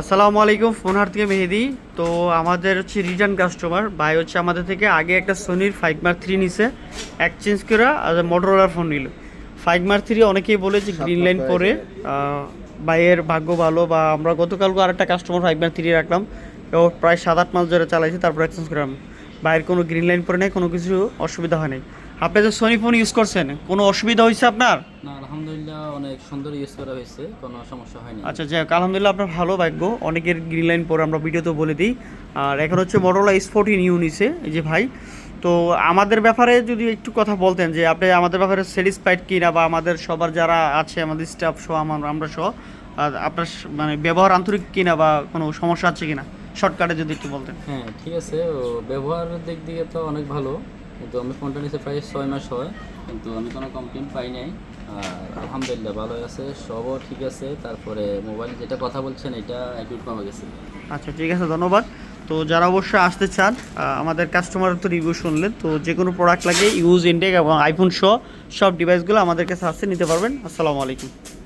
আসসালামু আলাইকুম, ফোনহার থেকে মেহেদি। তো আমাদের হচ্ছে রিটার্ন কাস্টমার ভাই হচ্ছে আমাদের থেকে আগে একটা সোনির 5 মার্ক 3 নিছে, এক্সচেঞ্জ করে মোটরোলার ফোন নিল। 5 মার্ক 3 অনেকেই বলে যে গ্রিন লাইন পরে ভাইয়ের ভাগ্য ভালো, বা আমরা গতকালকে আরেকটা কাস্টমার 5 মার্ক 3 রাখলাম, ও প্রায় 7-8 মাস ধরে চালাইছে, তারপর এক্সচেঞ্জ করলাম। ভাইয়ের কোনো গ্রিন লাইন পরে নেই, কোনো কিছু অসুবিধা হয় নাই। আপনি যে সোনি ফোন ইউজ করছেন, কোনো অসুবিধা হয়েছে আপনার? না, আলহামদুলিল্লাহ অনেক সুন্দর ইউজ করা হয়েছে, কোনো সমস্যা হয়নি। আচ্ছা, যাই হোক, আলহামদুলিল্লাহ আপনার ভালো ভাগ্য। অনেকের গ্রিন লাইন পরে আমরা ভিডিওতে বলে দিই। আর এখন হচ্ছে মোটরোলা S14 ইউ নিছে এই যে ভাই। তো আমাদের ব্যাপারে যদি একটু কথা বলতেন যে আপনি আমাদের ব্যাপারে স্যাটিসফাইড কিনা, বা আমাদের সবার যারা আছে আমাদের স্টাফ সহ আমরা সহ আপনার মানে ব্যবহার আন্তরিক কিনা, বা কোনো সমস্যা আছে কিনা, শর্টকাটে যদি একটু বলতেন। হ্যাঁ, ঠিক আছে। ও ব্যবহারের দিক দিয়ে তো অনেক ভালো, কিন্তু আমি ফোনটা নিতে প্রায় 6 মাস হয়, কিন্তু আমি কোনো কমপ্লেন পাই নাই। আর আলহামদুলিল্লাহ ভালোই আছে, সবও ঠিক আছে। তারপরে মোবাইল যেটা কথা বলছেন এটা অ্যাকুরেট পাওয়া গেছে। আচ্ছা, ঠিক আছে, ধন্যবাদ। তো যারা অবশ্যই আসতে চান, আমাদের কাস্টমার তো রিভিউ শুনলেন, তো যে কোনো প্রোডাক্ট লাগে ইউজ ইনটেক এবং আইফোন সহ সব ডিভাইসগুলো আমাদের কাছে আসতে নিতে পারবেন। আসসালামু আলাইকুম।